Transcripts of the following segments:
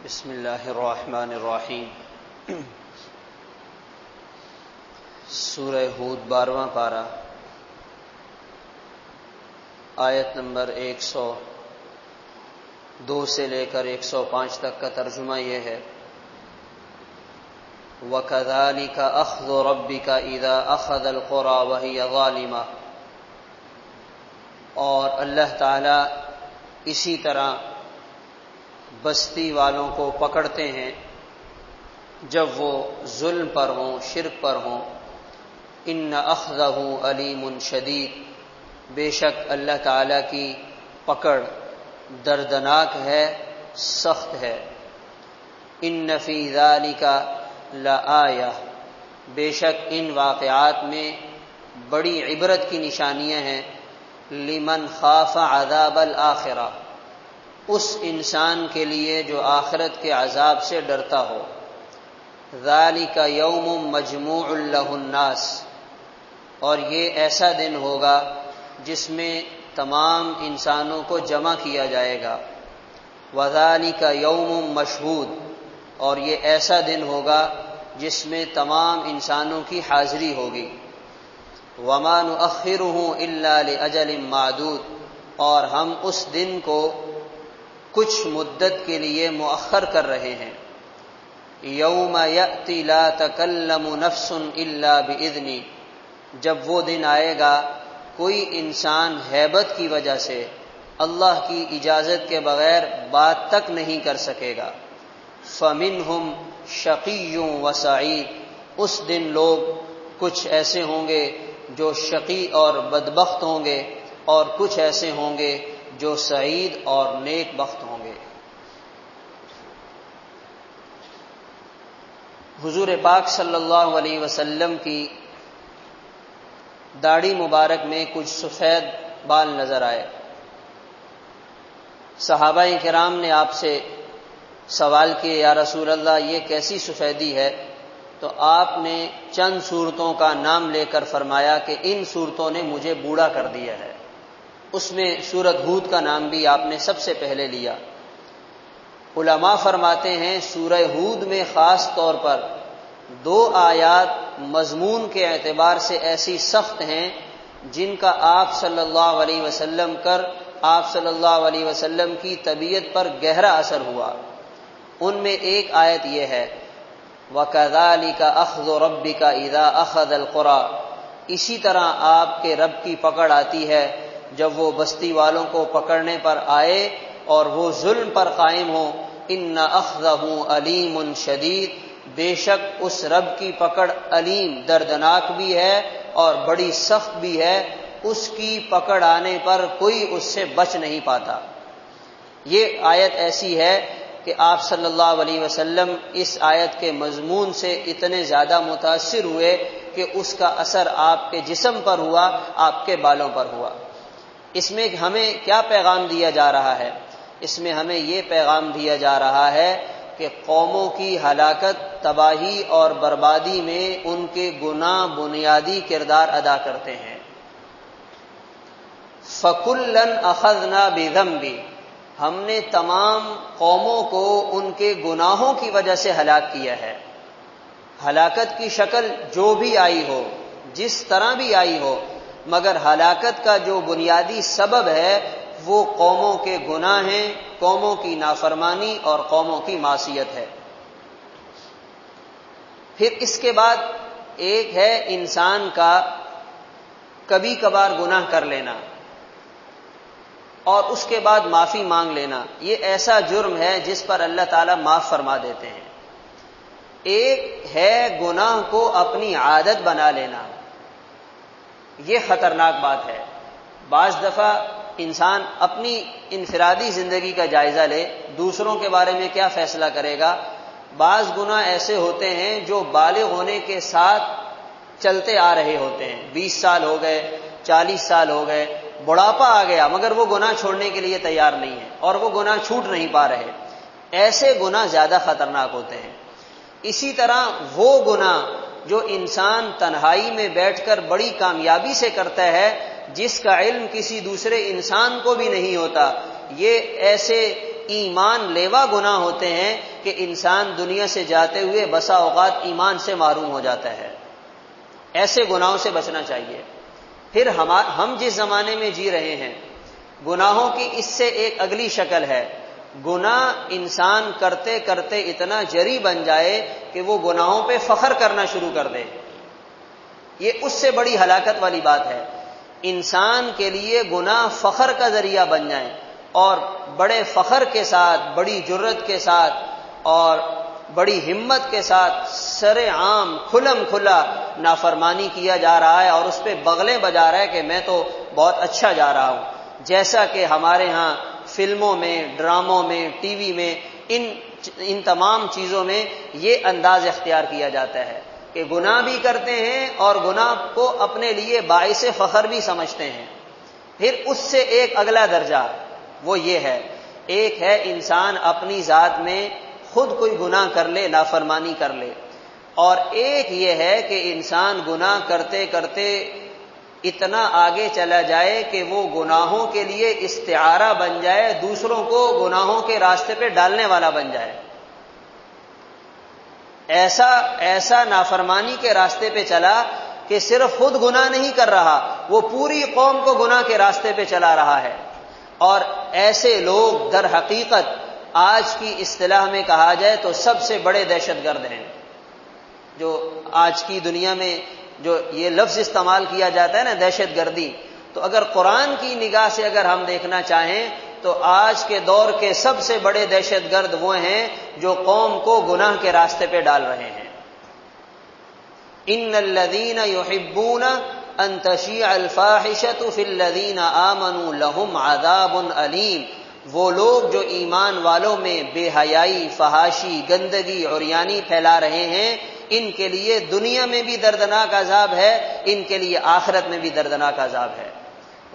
بسم اللہ الرحمن الرحیم۔ سورہ ہود 12واں پارہ، آیت نمبر 102 سے لے کر 105 تک کا ترجمہ یہ ہے: وَكَذَلِكَ أَخْذُ رَبِّكَ إِذَا أَخَذَ الْقُرَىٰ وَهِيَ ظَالِمَةٌ، اور اللہ تعالی اسی طرح بستی والوں کو پکڑتے ہیں جب وہ ظلم پر ہوں، شرک پر ہوں۔ ان اخذہ علیم شدید، بے شک اللہ تعالی کی پکڑ دردناک ہے، سخت ہے۔ ان فی ذلک لآیہ، بے شک ان واقعات میں بڑی عبرت کی نشانیاں ہیں۔ لمن خاف عذاب الآخرہ، اس انسان کے لیے جو آخرت کے عذاب سے ڈرتا ہو۔ ذالک یوم مجموع لہ الناس، اور یہ ایسا دن ہوگا جس میں تمام انسانوں کو جمع کیا جائے گا۔ وذالک یوم مشہود، اور یہ ایسا دن ہوگا جس میں تمام انسانوں کی حاضری ہوگی۔ وما نؤخرہ الا لاجل معدود، اور ہم اس دن کو کچھ مدت کے لیے مؤخر کر رہے ہیں۔ یوم یأتی لا تکلم نفس الا بإذنی، جب وہ دن آئے گا کوئی انسان ہیبت کی وجہ سے اللہ کی اجازت کے بغیر بات تک نہیں کر سکے گا۔ فمنہم شقی وسعید، اس دن لوگ کچھ ایسے ہوں گے جو شقی اور بدبخت ہوں گے، اور کچھ ایسے ہوں گے جو سعید اور نیک بخت ہوں گے۔ حضور پاک صلی اللہ علیہ وسلم کی داڑھی مبارک میں کچھ سفید بال نظر آئے۔ صحابہ کرام نے آپ سے سوال کیے، یا رسول اللہ یہ کیسی سفیدی ہے؟ تو آپ نے چند صورتوں کا نام لے کر فرمایا کہ ان صورتوں نے مجھے بوڑھا کر دیا ہے۔ اس میں سورۃ ہود کا نام بھی آپ نے سب سے پہلے لیا۔ علماء فرماتے ہیں سورہ ہود میں خاص طور پر دو آیات مضمون کے اعتبار سے ایسی سخت ہیں جن کا آپ صلی اللہ علیہ وسلم کی طبیعت پر گہرا اثر ہوا۔ ان میں ایک آیت یہ ہے: وَكَذَلِكَ أَخْذُ رَبِّكَ إِذَا أَخَذَ الْقُرَىٰ، اسی طرح آپ کے رب کی پکڑ آتی ہے جب وہ بستی والوں کو پکڑنے پر آئے اور وہ ظلم پر قائم ہو۔ ان اخذہ علیم شدید، بے شک اس رب کی پکڑ علیم دردناک بھی ہے اور بڑی سخت بھی ہے، اس کی پکڑ آنے پر کوئی اس سے بچ نہیں پاتا۔ یہ آیت ایسی ہے کہ آپ صلی اللہ علیہ وسلم اس آیت کے مضمون سے اتنے زیادہ متاثر ہوئے کہ اس کا اثر آپ کے جسم پر ہوا، آپ کے بالوں پر ہوا۔ اس میں ہمیں کیا پیغام دیا جا رہا ہے؟ اس میں ہمیں یہ پیغام دیا جا رہا ہے کہ قوموں کی ہلاکت، تباہی اور بربادی میں ان کے گناہ بنیادی کردار ادا کرتے ہیں۔ فَكُلًّا أَخَذْنَا بِذَنبِهِ، ہم نے تمام قوموں کو ان کے گناہوں کی وجہ سے ہلاک کیا ہے۔ ہلاکت کی شکل جو بھی آئی ہو، جس طرح بھی آئی ہو، مگر ہلاکت کا جو بنیادی سبب ہے وہ قوموں کے گناہ ہیں، قوموں کی نافرمانی اور قوموں کی معصیت ہے۔ پھر اس کے بعد ایک ہے انسان کا کبھی کبھار گناہ کر لینا اور اس کے بعد معافی مانگ لینا، یہ ایسا جرم ہے جس پر اللہ تعالیٰ معاف فرما دیتے ہیں۔ ایک ہے گناہ کو اپنی عادت بنا لینا، یہ خطرناک بات ہے۔ بعض دفعہ انسان اپنی انفرادی زندگی کا جائزہ لے، دوسروں کے بارے میں کیا فیصلہ کرے گا۔ بعض گناہ ایسے ہوتے ہیں جو بالغ ہونے کے ساتھ چلتے آ رہے ہوتے ہیں، 20 سال ہو گئے، 40 سال ہو گئے، بڑھاپا آ گیا، مگر وہ گناہ چھوڑنے کے لیے تیار نہیں ہے اور وہ گناہ چھوٹ نہیں پا رہے۔ ایسے گناہ زیادہ خطرناک ہوتے ہیں۔ اسی طرح وہ گناہ جو انسان تنہائی میں بیٹھ کر بڑی کامیابی سے کرتا ہے، جس کا علم کسی دوسرے انسان کو بھی نہیں ہوتا، یہ ایسے ایمان لیوا گناہ ہوتے ہیں کہ انسان دنیا سے جاتے ہوئے بسا اوقات ایمان سے محروم ہو جاتا ہے۔ ایسے گناہوں سے بچنا چاہیے۔ پھر ہم جس زمانے میں جی رہے ہیں، گناہوں کی اس سے ایک اگلی شکل ہے، گناہ انسان کرتے کرتے اتنا جری بن جائے کہ وہ گناہوں پہ فخر کرنا شروع کر دے۔ یہ اس سے بڑی ہلاکت والی بات ہے۔ انسان کے لیے گناہ فخر کا ذریعہ بن جائیں، اور بڑے فخر کے ساتھ، بڑی جرت کے ساتھ اور بڑی ہمت کے ساتھ سر عام کھلم کھلا نافرمانی کیا جا رہا ہے، اور اس پہ بغلیں بجا رہا ہے کہ میں تو بہت اچھا جا رہا ہوں۔ جیسا کہ ہمارے ہاں فلموں میں، ڈراموں میں، ٹی وی میں، ان تمام چیزوں میں یہ انداز اختیار کیا جاتا ہے کہ گناہ بھی کرتے ہیں اور گناہ کو اپنے لیے باعث فخر بھی سمجھتے ہیں۔ پھر اس سے ایک اگلا درجہ وہ یہ ہے، ایک ہے انسان اپنی ذات میں خود کوئی گناہ کر لے، نافرمانی کر لے، اور ایک یہ ہے کہ انسان گناہ کرتے کرتے اتنا آگے چلا جائے کہ وہ گناہوں کے لیے استعارہ بن جائے، دوسروں کو گناہوں کے راستے پہ ڈالنے والا بن جائے۔ ایسا نافرمانی کے راستے پہ چلا کہ صرف خود گناہ نہیں کر رہا، وہ پوری قوم کو گناہ کے راستے پہ چلا رہا ہے۔ اور ایسے لوگ در حقیقت آج کی اصطلاح میں کہا جائے تو سب سے بڑے دہشت گرد ہیں۔ جو آج کی دنیا میں جو یہ لفظ استعمال کیا جاتا ہے نا، دہشت گردی، تو اگر قرآن کی نگاہ سے اگر ہم دیکھنا چاہیں تو آج کے دور کے سب سے بڑے دہشت گرد وہ ہیں جو قوم کو گناہ کے راستے پہ ڈال رہے ہیں۔ ان الذین یحبون ان تشیع الفاحشۃ فی الذین آمنوا لہم عذاب علیم، وہ لوگ جو ایمان والوں میں بے حیائی، فحاشی، گندگی، عریانی پھیلا رہے ہیں، ان کے لیے دنیا میں بھی دردناک عذاب ہے، ان کے لیے آخرت میں بھی دردناک عذاب ہے۔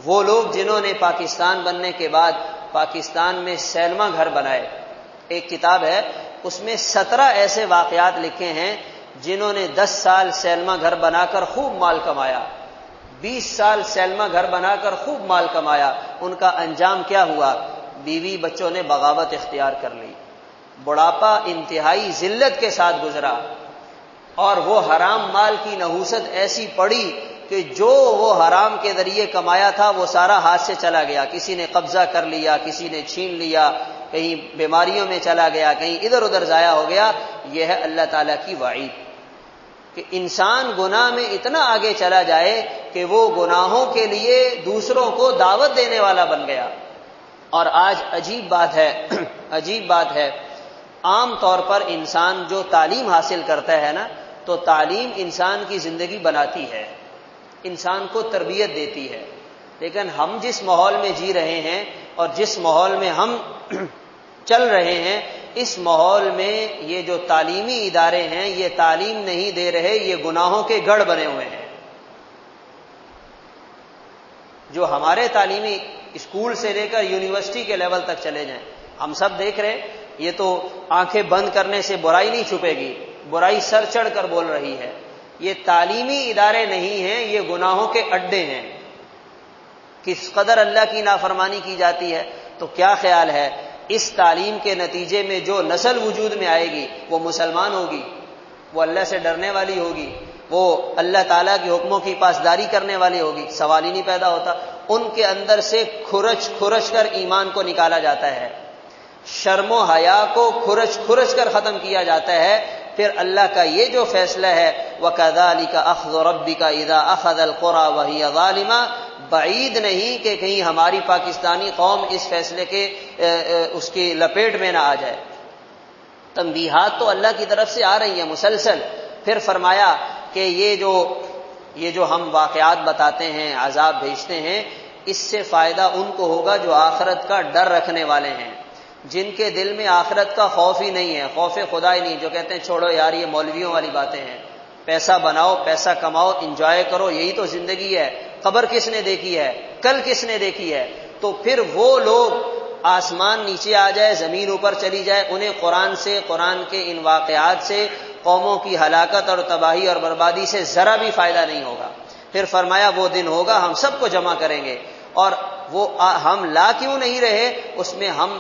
وہ لوگ جنہوں نے پاکستان بننے کے بعد پاکستان میں سینما گھر بنائے، ایک کتاب ہے اس میں 17 ایسے واقعات لکھے ہیں جنہوں نے 10 سال سینما گھر بنا کر خوب مال کمایا، 20 سال سینما گھر بنا کر خوب مال کمایا، ان کا انجام کیا ہوا؟ بیوی بچوں نے بغاوت اختیار کر لی، بڑھاپا انتہائی ذلت کے ساتھ گزرا، اور وہ حرام مال کی نحوست ایسی پڑی کہ جو وہ حرام کے ذریعے کمایا تھا وہ سارا ہاتھ سے چلا گیا، کسی نے قبضہ کر لیا، کسی نے چھین لیا، کہیں بیماریوں میں چلا گیا، کہیں ادھر ادھر ضائع ہو گیا۔ یہ ہے اللہ تعالیٰ کی وعید کہ انسان گناہ میں اتنا آگے چلا جائے کہ وہ گناہوں کے لیے دوسروں کو دعوت دینے والا بن گیا۔ اور آج عجیب بات ہے، عام طور پر انسان جو تعلیم حاصل کرتا ہے نا، تو تعلیم انسان کی زندگی بناتی ہے، انسان کو تربیت دیتی ہے، لیکن ہم جس ماحول میں جی رہے ہیں اور جس ماحول میں ہم چل رہے ہیں، اس ماحول میں یہ جو تعلیمی ادارے ہیں یہ تعلیم نہیں دے رہے، یہ گناہوں کے گڑھ بنے ہوئے ہیں۔ جو ہمارے تعلیمی اسکول سے لے کر یونیورسٹی کے لیول تک چلے جائیں، ہم سب دیکھ رہے ہیں، یہ تو آنکھیں بند کرنے سے برائی نہیں چھپے گی، برائی سر چڑھ کر بول رہی ہے۔ یہ تعلیمی ادارے نہیں ہیں، یہ گناہوں کے اڈے ہیں۔ کس قدر اللہ کی نافرمانی کی جاتی ہے۔ تو کیا خیال ہے اس تعلیم کے نتیجے میں جو نسل وجود میں آئے گی وہ مسلمان ہوگی، وہ اللہ سے ڈرنے والی ہوگی، وہ اللہ تعالیٰ کے حکموں کی پاسداری کرنے والی ہوگی؟ سوال ہی نہیں پیدا ہوتا۔ ان کے اندر سے کھرچ کر ایمان کو نکالا جاتا ہے، شرم و حیا کو کھرچ کر ختم کیا جاتا ہے۔ پھر اللہ کا یہ جو فیصلہ ہے وَكَذَلِكَ أَخْذُ رَبِّكَ إِذَا أَخَذَ الْقُرَى وَهِيَ ظَالِمَةٌ، بعید نہیں کہ کہیں ہماری پاکستانی قوم اس فیصلے کے اس کی لپیٹ میں نہ آ جائے۔ تنبیہات تو اللہ کی طرف سے آ رہی ہیں مسلسل۔ پھر فرمایا کہ یہ جو ہم واقعات بتاتے ہیں، عذاب بھیجتے ہیں، اس سے فائدہ ان کو ہوگا جو آخرت کا ڈر رکھنے والے ہیں، جن کے دل میں آخرت کا خوف ہی نہیں ہے، خوف خدا ہی نہیں، جو کہتے ہیں چھوڑو یار یہ مولویوں والی باتیں ہیں، پیسہ بناؤ، پیسہ کماؤ، انجوائے کرو، یہی تو زندگی ہے، قبر کس نے دیکھی ہے، کل کس نے دیکھی ہے؟ تو پھر وہ لوگ آسمان نیچے آ جائے، زمین اوپر چلی جائے، انہیں قرآن کے ان واقعات سے قوموں کی ہلاکت اور تباہی اور بربادی سے ذرا بھی فائدہ نہیں ہوگا۔ پھر فرمایا وہ دن ہوگا ہم سب کو جمع کریں گے، اور وہ ہم لا کیوں نہیں رہے، اس میں ہم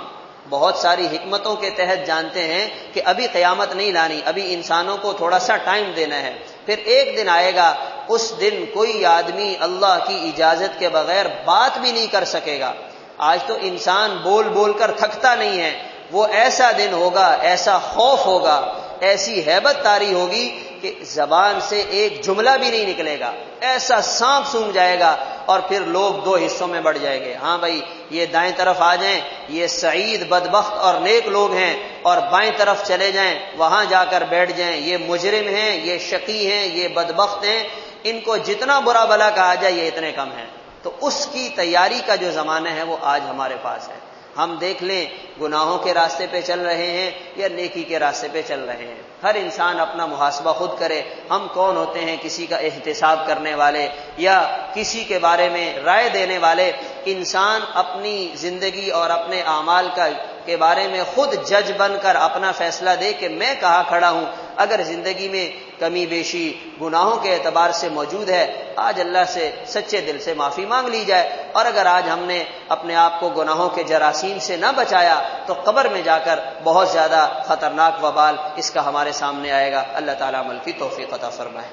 بہت ساری حکمتوں کے تحت جانتے ہیں کہ ابھی قیامت نہیں لانی، ابھی انسانوں کو تھوڑا سا ٹائم دینا ہے، پھر ایک دن آئے گا، اس دن کوئی آدمی اللہ کی اجازت کے بغیر بات بھی نہیں کر سکے گا۔ آج تو انسان بول بول کر تھکتا نہیں ہے، وہ ایسا دن ہوگا، ایسا خوف ہوگا، ایسی ہیبت طاری ہوگی کہ زبان سے ایک جملہ بھی نہیں نکلے گا، ایسا سانپ سونگھ جائے گا، اور پھر لوگ دو حصوں میں بڑھ جائیں گے۔ ہاں بھائی، یہ دائیں طرف آ جائیں، یہ سعید بدبخت اور نیک لوگ ہیں، اور بائیں طرف چلے جائیں، وہاں جا کر بیٹھ جائیں، یہ مجرم ہیں، یہ شقی ہیں، یہ بدبخت ہیں، ان کو جتنا برا بھلا کہا جائے یہ اتنے کم ہیں۔ تو اس کی تیاری کا جو زمانہ ہے وہ آج ہمارے پاس ہے۔ ہم دیکھ لیں گناہوں کے راستے پہ چل رہے ہیں یا نیکی کے راستے پہ چل رہے ہیں۔ ہر انسان اپنا محاسبہ خود کرے، ہم کون ہوتے ہیں کسی کا احتساب کرنے والے یا کسی کے بارے میں رائے دینے والے۔ انسان اپنی زندگی اور اپنے اعمال کے بارے میں خود جج بن کر اپنا فیصلہ دے کہ میں کہاں کھڑا ہوں۔ اگر زندگی میں کمی بیشی گناہوں کے اعتبار سے موجود ہے، آج اللہ سے سچے دل سے معافی مانگ لی جائے، اور اگر آج ہم نے اپنے آپ کو گناہوں کے جراثیم سے نہ بچایا تو قبر میں جا کر بہت زیادہ خطرناک وبال اس کا ہمارے سامنے آئے گا۔ اللہ تعالیٰ عمل کی توفیق عطا فرمائے۔